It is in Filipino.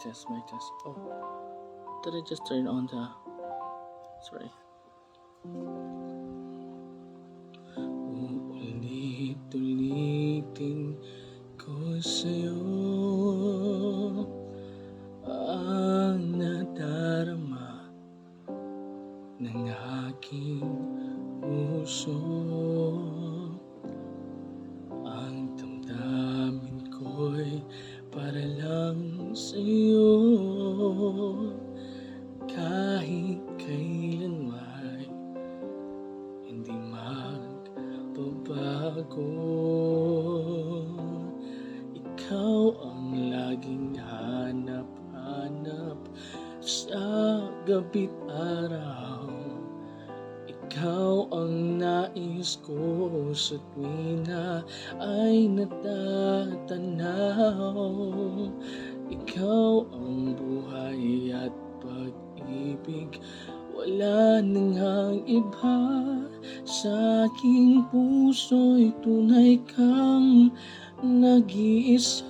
mic test. Oh, did I just turn on the... Sorry. Uulit-ulitin ko sa'yo ang nadarama ng aking puso. Ang damdamin ko'y para lang sa'yo. Kahit kailan may hindi magbabago. Ikaw ang laging hanap-hanap sa gabi't araw. Ikaw ang nais ko sa tuwina ay natatanaw. Ikaw ang buhay at pag-ibig, wala nang ang iba. Sa aking puso'y tunay kang nag-iisa.